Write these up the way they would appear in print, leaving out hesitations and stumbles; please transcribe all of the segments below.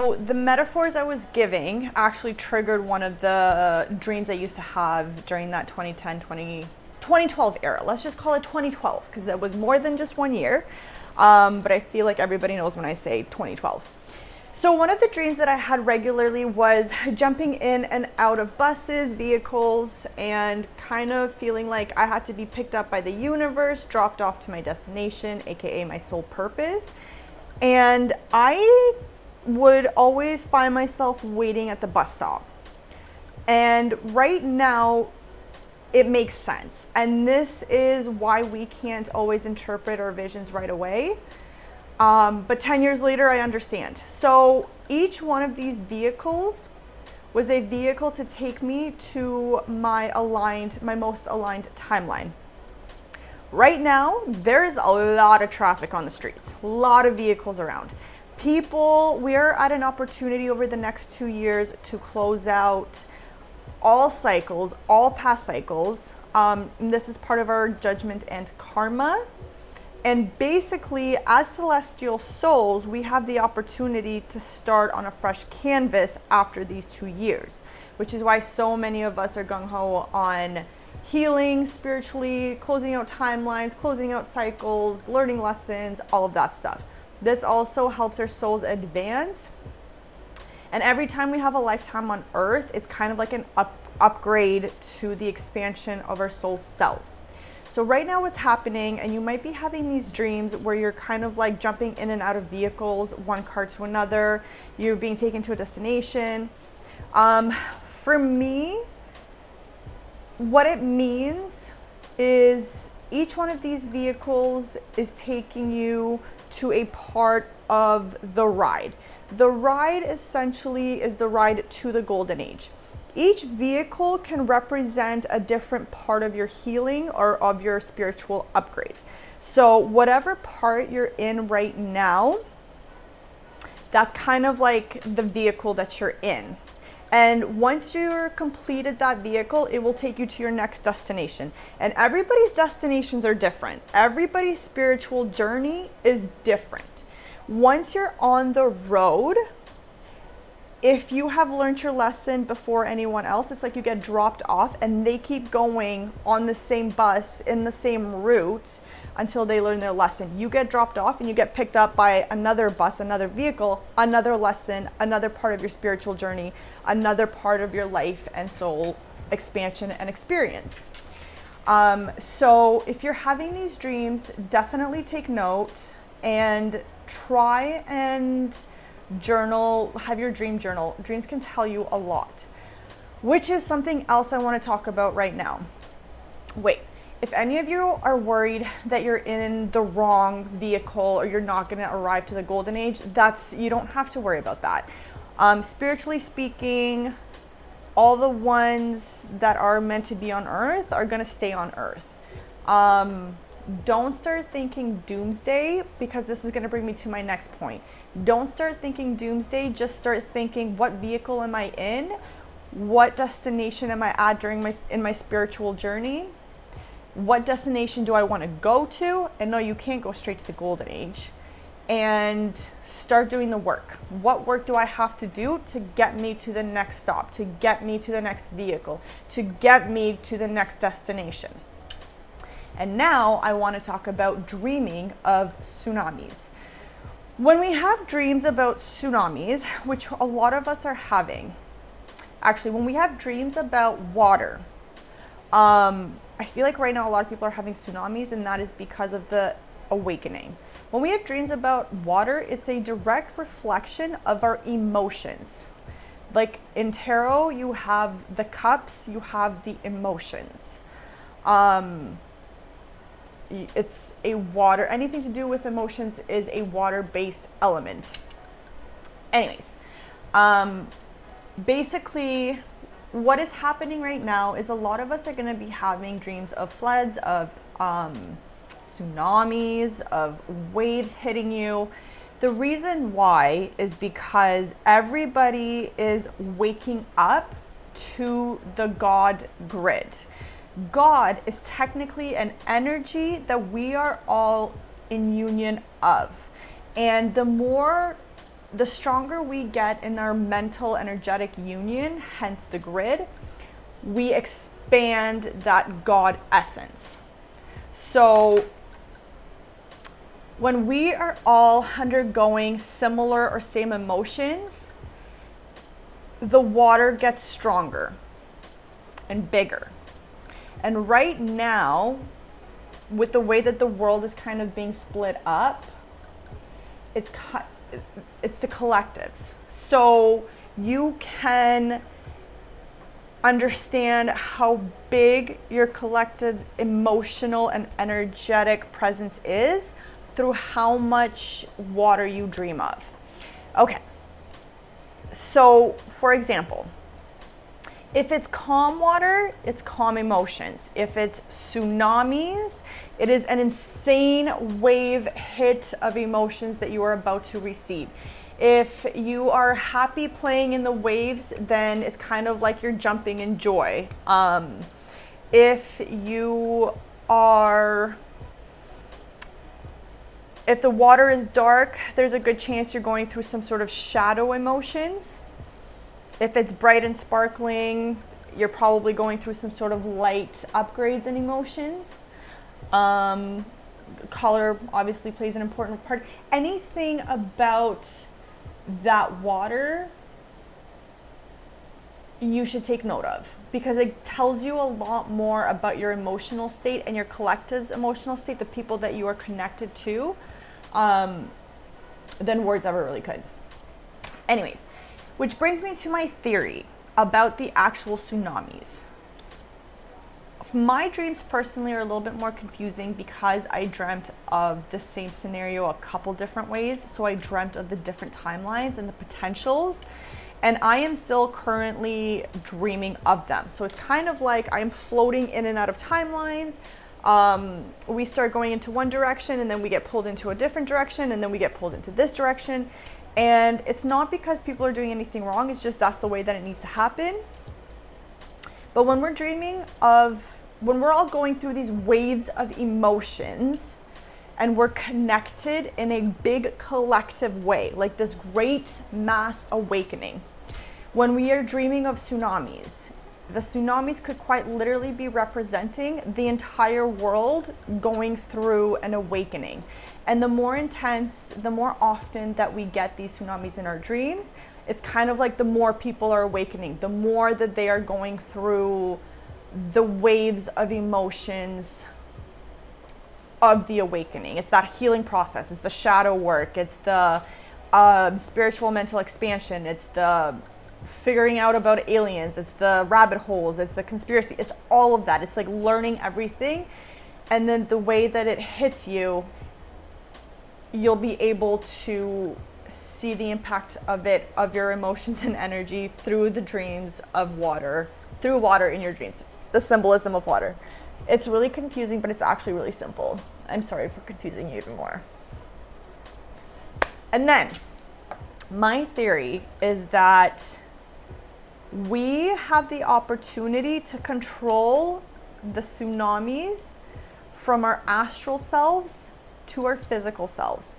So the metaphors I was giving actually triggered one of the dreams I used to have during that 2012 era. Let's just call it 2012 because it was more than just 1 year. But I feel like everybody knows when I say 2012. So one of the dreams that I had regularly was jumping in and out of buses, vehicles, and kind of feeling like I had to be picked up by the universe, dropped off to my destination, aka my soul purpose. And I would always find myself waiting at the bus stop. And right now, it makes sense. And this is why we can't always interpret our visions right away. But 10 years later, I understand. So each one of these vehicles was a vehicle to take me to my most aligned timeline. Right now, there's a lot of traffic on the streets, a lot of vehicles around. We're at an opportunity over the next 2 years to close out all cycles, all past cycles. This is part of our judgment and karma. And basically, as celestial souls, we have the opportunity to start on a fresh canvas after these 2 years, which is why so many of us are gung-ho on healing spiritually, closing out timelines, closing out cycles, learning lessons, all of that stuff. This also helps our souls advance. And every time we have a lifetime on earth, it's kind of like an upgrade to the expansion of our soul selves. So right now what's happening, and you might be having these dreams where you're kind of like jumping in and out of vehicles, one car to another, you're being taken to a destination. For me, what it means is each one of these vehicles is taking you to a part of the ride. The ride essentially is the ride to the golden age. Each vehicle can represent a different part of your healing or of your spiritual upgrades. So whatever part you're in right now, that's kind of like the vehicle that you're in. And once you're completed that vehicle, it will take you to your next destination. And everybody's destinations are different. Everybody's spiritual journey is different. Once you're on the road, if you have learned your lesson before anyone else, it's like you get dropped off and they keep going on the same bus in the same route until they learn their lesson. You get dropped off and you get picked up by another bus, another vehicle, another lesson, another part of your spiritual journey, another part of your life and soul expansion and experience. So if you're having these dreams, definitely take note and try and journal, have your dream journal. Dreams can tell you a lot, which is something else I want to talk about right now. Wait, if any of you are worried that you're in the wrong vehicle or you're not going to arrive to the golden age, you don't have to worry about that. Spiritually speaking, all the ones that are meant to be on earth are going to stay on earth. Don't start thinking doomsday, because this is going to bring me to my next point. Don't start thinking doomsday, just start thinking, what vehicle am I in? What destination am I at in my spiritual journey? What destination do I want to go to? And no, you can't go straight to the golden age. And start doing the work. What work do I have to do to get me to the next stop, to get me to the next vehicle, to get me to the next destination? And now I want to talk about dreaming of tsunamis. When we have dreams about tsunamis, which a lot of us are having, actually, when we have dreams about water, I feel like right now a lot of people are having tsunamis, and that is because of the awakening. When we have dreams about water, it's a direct reflection of our emotions. Like in tarot, you have the cups, you have the emotions. It's a water, anything to do with emotions is a water-based element. Anyways, basically what is happening right now is a lot of us are going to be having dreams of floods, of tsunamis, of waves hitting you. The reason why is because everybody is waking up to the God grid. God is technically an energy that we are all in union of. And the more the stronger we get in our mental energetic union, hence the grid, we expand that God essence. So when we are all undergoing similar or same emotions, the water gets stronger and bigger. And right now, with the way that the world is kind of being split up, it's the collectives. So you can understand how big your collective's emotional and energetic presence is through how much water you dream of. Okay, so for example, if it's calm water, it's calm emotions. If it's tsunamis, it is an insane wave hit of emotions that you are about to receive. If you are happy playing in the waves, then it's kind of like you're jumping in joy. If the water is dark, there's a good chance you're going through some sort of shadow emotions. If it's bright and sparkling, you're probably going through some sort of light upgrades in emotions. Color obviously plays an important part. Anything about that water you should take note of, because it tells you a lot more about your emotional state and your collective's emotional state, the people that you are connected to, than words ever really could. Anyways, which brings me to my theory about the actual tsunamis. My dreams personally are a little bit more confusing because I dreamt of the same scenario a couple different ways. So I dreamt of the different timelines and the potentials, and I am still currently dreaming of them. So it's kind of like I'm floating in and out of timelines. We start going into one direction and then we get pulled into a different direction and then we get pulled into this direction. And it's not because people are doing anything wrong. It's just that's the way that it needs to happen. But when we're dreaming of, when we're all going through these waves of emotions and we're connected in a big collective way, like this great mass awakening, when we are dreaming of tsunamis, the tsunamis could quite literally be representing the entire world going through an awakening. And the more intense, the more often that we get these tsunamis in our dreams, it's kind of like the more people are awakening, the more that they are going through the waves of emotions of the awakening. It's that healing process, it's the shadow work, it's the spiritual mental expansion, it's the figuring out about aliens, it's the rabbit holes, it's the conspiracy, it's all of that. It's like learning everything, and then the way that it hits you, you'll be able to see the impact of it, of your emotions and energy through the dreams of water, through water in your dreams, the symbolism of water. It's really confusing, but it's actually really simple. I'm sorry for confusing you even more. And then my theory is that we have the opportunity to control the tsunamis from our astral selves to our physical selves.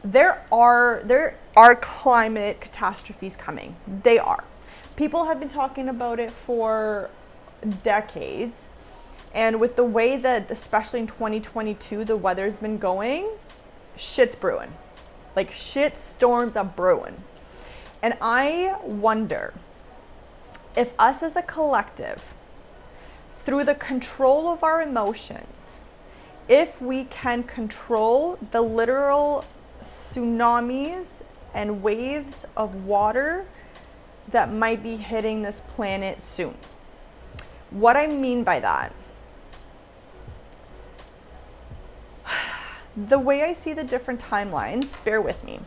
There are climate catastrophes coming. They are. People have been talking about it for decades. And with the way that, especially in 2022, the weather's been going, shit's brewing. Like shit storms are brewing. And I wonder if us as a collective, through the control of our emotions, if we can control the literal tsunamis and waves of water that might be hitting this planet soon. What I mean by that, the way I see the different timelines, bear with me.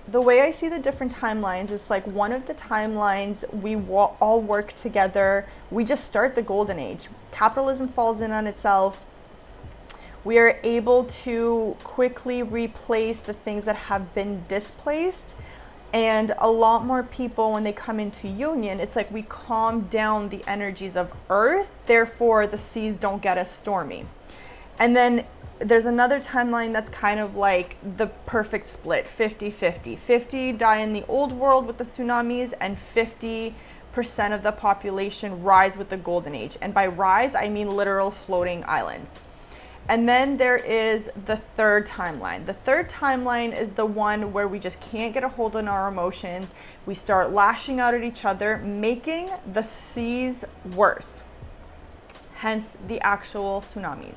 The way I see the different timelines is like one of the timelines we all work together. We just start the golden age. Capitalism falls in on itself. We are able to quickly replace the things that have been displaced. And a lot more people, when they come into union, it's like we calm down the energies of Earth. Therefore, the seas don't get as stormy. And then there's another timeline that's kind of like the perfect split, 50-50. 50 die in the old world with the tsunamis, and 50% of the population rise with the golden age. And by rise, I mean literal floating islands. And then there is the third timeline. The third timeline is the one where we just can't get a hold on our emotions. We start lashing out at each other, making the seas worse. Hence the actual tsunamis.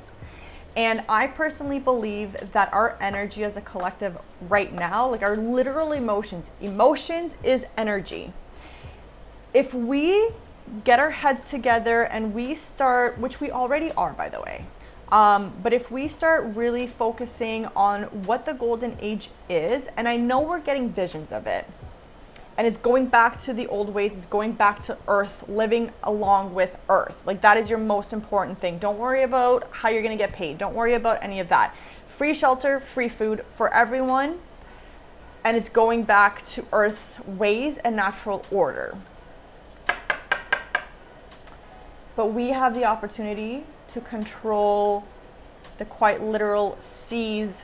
And I personally believe that our energy as a collective right now, like our literal emotions is energy. If we get our heads together and we start, which we already are, by the way, but if we start really focusing on what the golden age is, and I know we're getting visions of it, and it's going back to the old ways, it's going back to Earth, living along with Earth. Like that is your most important thing. Don't worry about how you're gonna get paid. Don't worry about any of that. Free shelter, free food for everyone, and it's going back to Earth's ways and natural order. But we have the opportunity to control the quite literal seas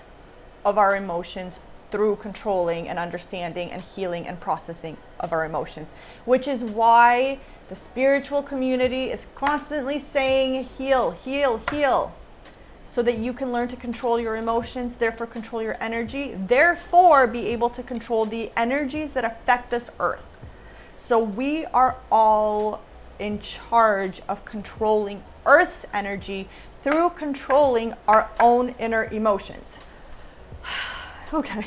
of our emotions through controlling and understanding and healing and processing of our emotions, which is why the spiritual community is constantly saying heal, heal, heal, so that you can learn to control your emotions, therefore control your energy, therefore be able to control the energies that affect this earth. So we are all in charge of controlling Earth's energy through controlling our own inner emotions. Okay,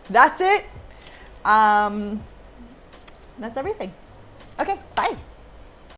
that's it. That's everything. Okay, bye.